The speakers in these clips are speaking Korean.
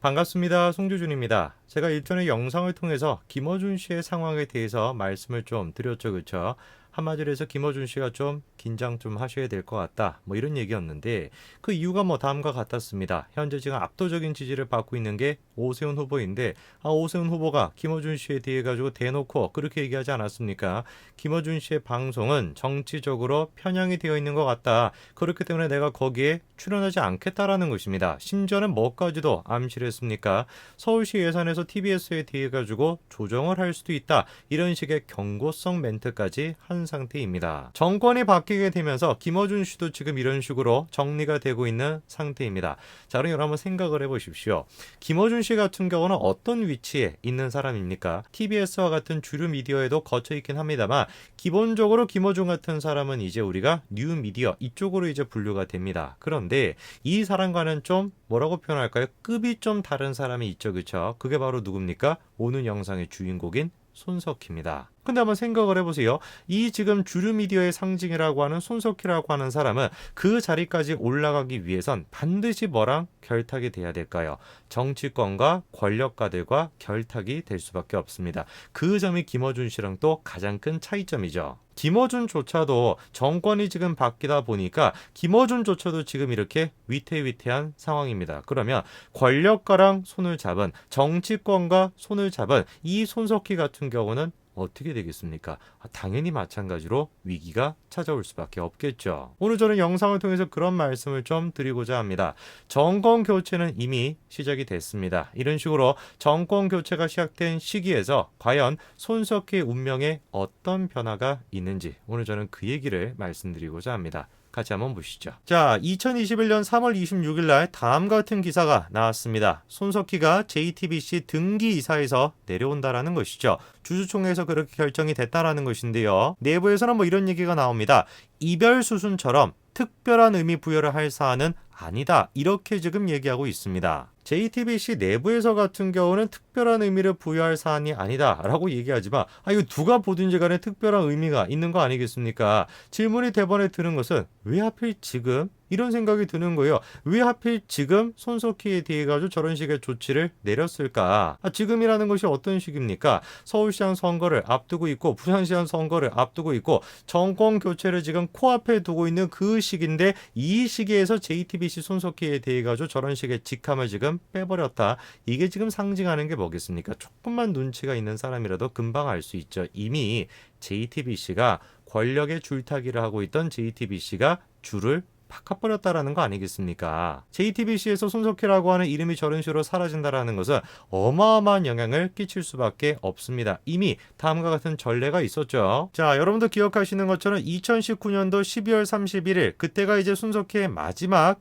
반갑습니다. 송주준입니다. 제가 일전에 영상을 통해서 김어준 씨의 상황에 대해서 말씀을 좀 드렸죠, 그쵸? 한마디로 해서 김어준 씨가 좀 긴장 좀 하셔야 될 것 같다. 뭐 이런 얘기였는데 그 이유가 뭐 다음과 같았습니다. 현재 지금 압도적인 지지를 받고 있는 게 오세훈 후보인데 오세훈 후보가 김어준 씨에 대해 가지고 대놓고 그렇게 얘기하지 않았습니까? 김어준 씨의 방송은 정치적으로 편향이 되어 있는 것 같다. 그렇기 때문에 내가 거기에 출연하지 않겠다라는 것입니다. 심지어는 뭐까지도 암시를 했습니까? 서울시 예산에서 TBS에 대해 가지고 조정을 할 수도 있다. 이런 식의 경고성 멘트까지 한 상태입니다. 정권이 바뀌게 되면서 김어준 씨도 지금 이런 식으로 정리가 되고 있는 상태입니다. 자, 그럼 여러분 한번 생각을 해보십시오. 김어준 씨 같은 경우는 어떤 위치에 있는 사람입니까? TBS와 같은 주류 미디어에도 거쳐 있긴 합니다만 기본적으로 김어준 같은 사람은 이제 우리가 뉴미디어 이쪽으로 이제 분류가 됩니다. 그런데 이 사람과는 좀 뭐라고 표현할까요? 급이 좀 다른 사람이 있죠, 그쵸? 그게 바로 누굽니까? 오늘 영상의 주인공인 손석희입니다. 근데 한번 생각을 해보세요. 이 지금 주류 미디어의 상징이라고 하는 손석희라고 하는 사람은 그 자리까지 올라가기 위해선 반드시 뭐랑 결탁이 돼야 될까요? 정치권과 권력가들과 결탁이 될 수밖에 없습니다. 그 점이 김어준 씨랑 또 가장 큰 차이점이죠. 김어준조차도 정권이 지금 바뀌다 보니까 김어준조차도 지금 이렇게 위태위태한 상황입니다. 그러면 권력가랑 손을 잡은 정치권과 손을 잡은 이 손석희 같은 경우는 어떻게 되겠습니까? 당연히 마찬가지로 위기가 찾아올 수밖에 없겠죠. 오늘 저는 영상을 통해서 그런 말씀을 좀 드리고자 합니다. 정권 교체는 이미 시작이 됐습니다. 이런 식으로 정권 교체가 시작된 시기에서 과연 손석희의 운명에 어떤 변화가 있는지 오늘 저는 그 얘기를 말씀드리고자 합니다. 같이 한번 보시죠. 자, 2021년 3월 26일 날 다음 같은 기사가 나왔습니다. 손석희가 JTBC 등기 이사에서 내려온다라는 것이죠. 주주총회에서 그렇게 결정이 됐다라는 것인데요. 내부에서는 뭐 이런 얘기가 나옵니다. 이별 수순처럼 특별한 의미 부여를 할 사안은 아니다. 이렇게 지금 얘기하고 있습니다. JTBC 내부에서 같은 경우는 특별한 의미를 부여할 사안이 아니다 라고 얘기하지만 이거 누가 보든지 간에 특별한 의미가 있는 거 아니겠습니까? 질문이 대번에 드는 것은 왜 하필 지금? 이런 생각이 드는 거예요. 왜 하필 지금 손석희에 대해 가지고 저런 식의 조치를 내렸을까? 지금이라는 것이 어떤 시기입니까? 서울시장 선거를 앞두고 있고 부산시장 선거를 앞두고 있고 정권 교체를 지금 코앞에 두고 있는 그 시기인데 이 시기에서 JTBC 손석희에 대해 가지고 저런 식의 직함을 지금 빼버렸다. 이게 지금 상징하는 게 뭐겠습니까? 조금만 눈치가 있는 사람이라도 금방 알 수 있죠. 이미 JTBC가 권력의 줄타기를 하고 있던 JTBC가 줄을 바꿔버렸다라는 거 아니겠습니까? JTBC에서 손석희라고 하는 이름이 저런 식으로 사라진다라는 것은 어마어마한 영향을 끼칠 수밖에 없습니다. 이미 다음과 같은 전례가 있었죠. 자, 여러분도 기억하시는 것처럼 2019년도 12월 31일 그때가 이제 손석희의 마지막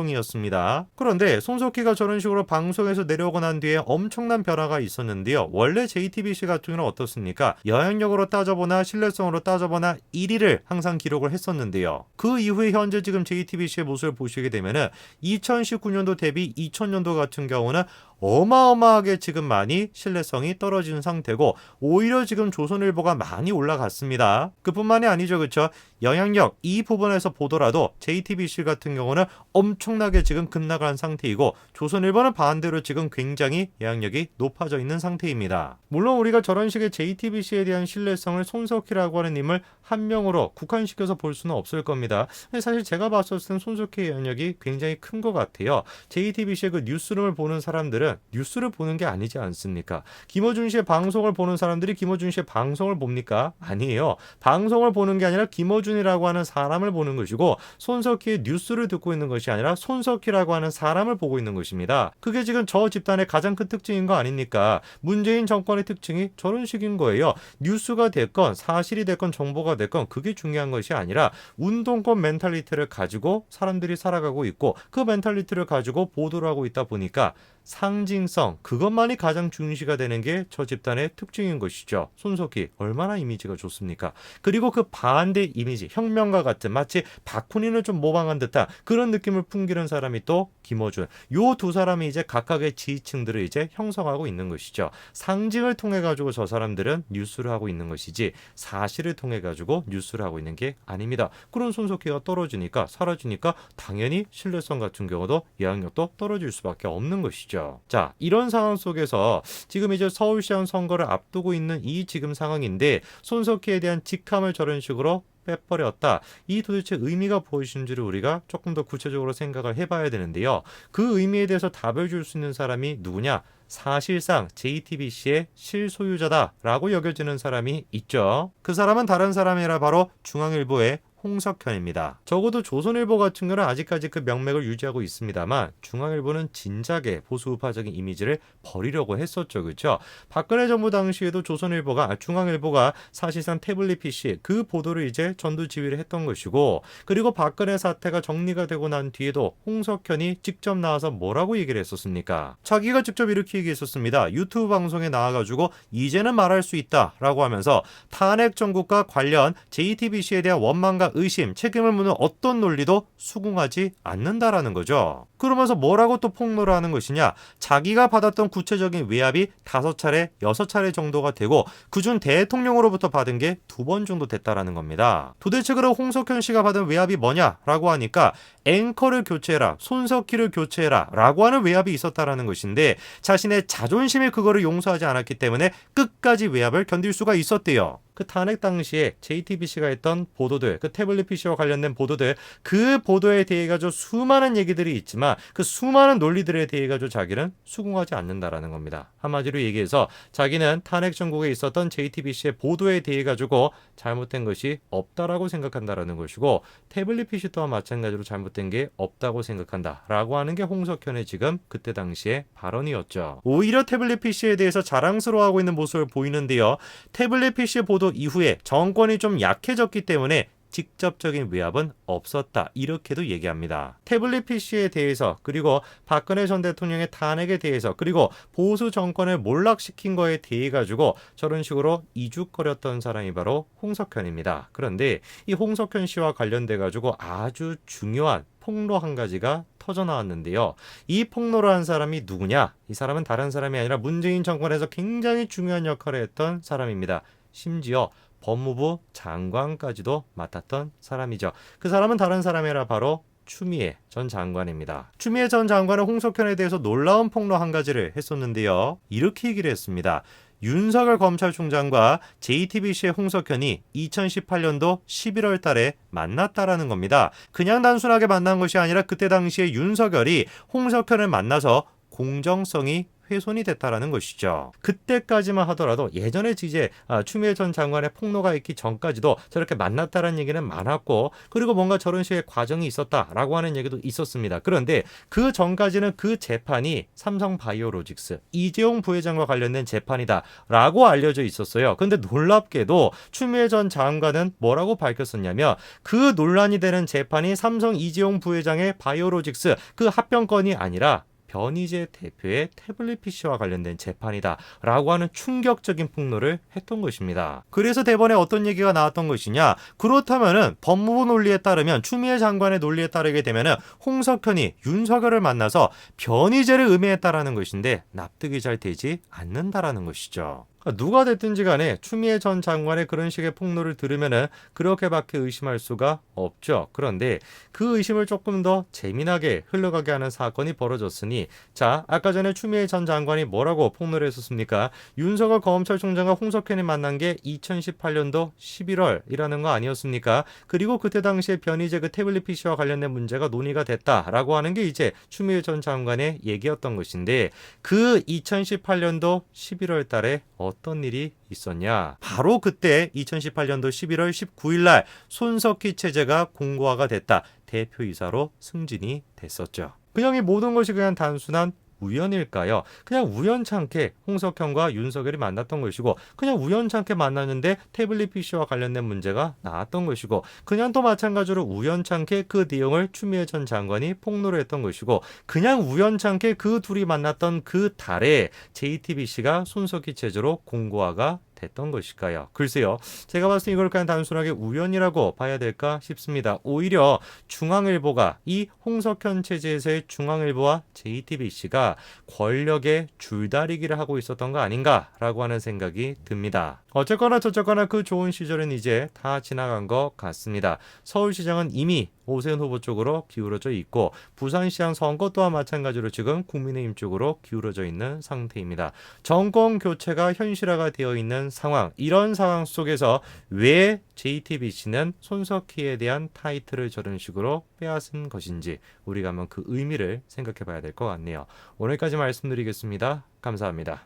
방송이었습니다. 그런데 손석희가 저런 식으로 방송에서 내려오고 난 뒤에 엄청난 변화가 있었는데요. 원래 JTBC 같은 경우는 어떻습니까? 영향력으로 따져보나 신뢰성으로 따져보나 1위를 항상 기록을 했었는데요. 그 이후에 현재 지금 JTBC의 모습을 보시게 되면은 2019년도 대비 2000년도 같은 경우는 어마어마하게 지금 많이 신뢰성이 떨어진 상태고 오히려 지금 조선일보가 많이 올라갔습니다. 그뿐만이 아니죠. 그렇죠? 영향력 이 부분에서 보더라도 JTBC 같은 경우는 엄청나게 지금 급락한 상태이고 조선일보는 반대로 지금 굉장히 영향력이 높아져 있는 상태입니다. 물론 우리가 저런 식의 JTBC에 대한 신뢰성을 손석희라고 하는 인물 한 명으로 국한시켜서 볼 수는 없을 겁니다. 사실 제가 봤을 때는 손석희의 영향력이 굉장히 큰 것 같아요. JTBC의 그 뉴스룸을 보는 사람들은 뉴스를 보는 게 아니지 않습니까? 김어준 씨의 방송을 보는 사람들이 김어준 씨의 방송을 봅니까? 아니에요. 방송을 보는 게 아니라 김어준이라고 하는 사람을 보는 것이고 손석희의 뉴스를 듣고 있는 것이 아니라 손석희라고 하는 사람을 보고 있는 것입니다. 그게 지금 저 집단의 가장 큰 특징인 거 아닙니까? 문재인 정권의 특징이 저런 식인 거예요. 뉴스가 됐건 사실이 됐건 정보가 됐건 그게 중요한 것이 아니라 운동권 멘탈리티를 가지고 사람들이 살아가고 있고 그 멘탈리티를 가지고 보도를 하고 있다 보니까 상징성 그것만이 가장 중시가 되는 게 저 집단의 특징인 것이죠. 손석희 얼마나 이미지가 좋습니까? 그리고 그 반대 이미지 혁명가 같은 마치 박훈인을 좀 모방한 듯한 그런 느낌을 풍기는 사람이 또 김어준 요 두 사람이 이제 각각의 지지층들을 이제 형성하고 있는 것이죠. 상징을 통해 가지고 저 사람들은 뉴스를 하고 있는 것이지 사실을 통해 가지고 뉴스를 하고 있는 게 아닙니다. 그런 손석희가 떨어지니까 사라지니까 당연히 신뢰성 같은 경우도 영향력도 떨어질 수밖에 없는 것이죠. 것이죠. 자, 이런 상황 속에서 지금 이제 서울시장 선거를 앞두고 있는 이 지금 상황인데 손석희에 대한 직함을 저런 식으로 빼버렸다. 이 도대체 의미가 무엇인지를 우리가 조금 더 구체적으로 생각을 해봐야 되는데요. 그 의미에 대해서 답을 줄 수 있는 사람이 누구냐? 사실상 JTBC의 실소유자다라고 여겨지는 사람이 있죠. 그 사람은 다른 사람이라 바로 중앙일보의 홍석현입니다. 적어도 조선일보 같은 경우는 아직까지 그 명맥을 유지하고 있습니다만 중앙일보는 진작에 보수우파적인 이미지를 버리려고 했었죠. 그렇죠? 박근혜 정부 당시에도 중앙일보가 사실상 태블릿 PC 그 보도를 이제 전두지휘를 했던 것이고 그리고 박근혜 사태가 정리가 되고 난 뒤에도 홍석현이 직접 나와서 뭐라고 얘기를 했었습니까? 자기가 직접 이렇게 얘기했었습니다. 유튜브 방송에 나와가지고 이제는 말할 수 있다라고 하면서 탄핵 정국과 관련 JTBC에 대한 원망과 의심, 책임을 묻는 어떤 논리도 수긍하지 않는다라는 거죠. 그러면서 뭐라고 또 폭로를 하는 것이냐? 자기가 받았던 구체적인 외압이 5차례, 6차례 정도가 되고 그중 대통령으로부터 받은 게 2번 정도 됐다라는 겁니다. 도대체 그럼 홍석현 씨가 받은 외압이 뭐냐라고 하니까 앵커를 교체해라, 손석희를 교체해라 라고 하는 외압이 있었다라는 것인데 자신의 자존심이 그거를 용서하지 않았기 때문에 끝까지 외압을 견딜 수가 있었대요. 그 탄핵 당시에 JTBC가 했던 보도들, 그 태블릿 PC와 관련된 보도들, 그 보도에 대해 가지고 수많은 얘기들이 있지만 그 수많은 논리들에 대해 가지고 자기는 수긍하지 않는다라는 겁니다. 한마디로 얘기해서 자기는 탄핵 정국에 있었던 JTBC의 보도에 대해 가지고 잘못된 것이 없다라고 생각한다라는 것이고 태블릿 PC 또한 마찬가지로 잘못된 게 없다고 생각한다라고 하는 게 홍석현의 지금 그때 당시의 발언이었죠. 오히려 태블릿 PC에 대해서 자랑스러워하고 있는 모습을 보이는데요. 태블릿 PC 보도 이후에 정권이 좀 약해졌기 때문에 직접적인 외압은 없었다. 이렇게도 얘기합니다. 태블릿 PC에 대해서 그리고 박근혜 전 대통령의 탄핵에 대해서 그리고 보수 정권을 몰락시킨 거에 대해 가지고 저런 식으로 이죽거렸던 사람이 바로 홍석현입니다. 그런데 이 홍석현 씨와 관련돼 가지고 아주 중요한 폭로 한 가지가 터져 나왔는데요. 이 폭로를 한 사람이 누구냐? 이 사람은 다른 사람이 아니라 문재인 정권에서 굉장히 중요한 역할을 했던 사람입니다. 심지어 법무부 장관까지도 맡았던 사람이죠. 그 사람은 다른 사람이라 바로 추미애 전 장관입니다. 추미애 전 장관은 홍석현에 대해서 놀라운 폭로 한 가지를 했었는데요. 이렇게 얘기를 했습니다. 윤석열 검찰총장과 JTBC의 홍석현이 2018년도 11월 달에 만났다라는 겁니다. 그냥 단순하게 만난 것이 아니라 그때 당시에 윤석열이 홍석현을 만나서 공정성이 훼손이 됐다라는 것이죠. 그때까지만 하더라도 예전에 이제 추미애 전 장관의 폭로가 있기 전까지도 저렇게 만났다라는 얘기는 많았고 그리고 뭔가 저런 식의 과정이 있었다라고 하는 얘기도 있었습니다. 그런데 그 전까지는 그 재판이 삼성바이오로직스 이재용 부회장과 관련된 재판이다라고 알려져 있었어요. 그런데 놀랍게도 추미애 전 장관은 뭐라고 밝혔었냐면 그 논란이 되는 재판이 삼성 이재용 부회장의 바이오로직스 그 합병건이 아니라 변희재 대표의 태블릿 PC와 관련된 재판이다 라고 하는 충격적인 폭로를 했던 것입니다. 그래서 대법원에 어떤 얘기가 나왔던 것이냐? 그렇다면은 법무부 논리에 따르면 추미애 장관의 논리에 따르게 되면은 홍석현이 윤석열을 만나서 변희재를 음해했다라는 것인데 납득이 잘 되지 않는다라는 것이죠. 누가 됐든지 간에 추미애 전 장관의 그런 식의 폭로를 들으면은 그렇게밖에 의심할 수가 없죠. 그런데 그 의심을 조금 더 재미나게 흘러가게 하는 사건이 벌어졌으니 자, 아까 전에 추미애 전 장관이 뭐라고 폭로를 했었습니까? 윤석열 검찰총장과 홍석현이 만난 게 2018년도 11월이라는 거 아니었습니까? 그리고 그때 당시에 변희재 그 태블릿 PC와 관련된 문제가 논의가 됐다라고 하는 게 이제 추미애 전 장관의 얘기였던 것인데 그 2018년도 11월 달에 어떤 일이 있었냐? 바로 그때 2018년도 11월 19일 날 손석희 체제가 공고화가 됐다. 대표이사로 승진이 됐었죠. 그냥 이 모든 것이 그냥 단순한 우연일까요? 그냥 우연찮게 홍석현과 윤석열이 만났던 것이고 그냥 우연찮게 만났는데 태블릿 PC와 관련된 문제가 나왔던 것이고 그냥 또 마찬가지로 우연찮게 그 내용을 추미애 전 장관이 폭로를 했던 것이고 그냥 우연찮게 그 둘이 만났던 그 달에 JTBC가 손석희 체제로 공고화가 됐던 것일까요? 글쎄요. 제가 봤을 때 이걸 그냥 단순하게 우연이라고 봐야 될까 싶습니다. 오히려 중앙일보가 이 홍석현 체제에서의 중앙일보와 JTBC가 권력의 줄다리기를 하고 있었던 거 아닌가라고 하는 생각이 듭니다. 어쨌거나 저쨌거나 그 좋은 시절은 이제 다 지나간 것 같습니다. 서울시장은 이미 오세훈 후보 쪽으로 기울어져 있고 부산시장 선거 또한 마찬가지로 지금 국민의힘 쪽으로 기울어져 있는 상태입니다. 정권 교체가 현실화가 되어 있는 상황, 이런 상황 속에서 왜 JTBC는 손석희에 대한 타이틀을 저런 식으로 빼앗은 것인지 우리가 한번 그 의미를 생각해 봐야 될 것 같네요. 오늘까지 말씀드리겠습니다. 감사합니다.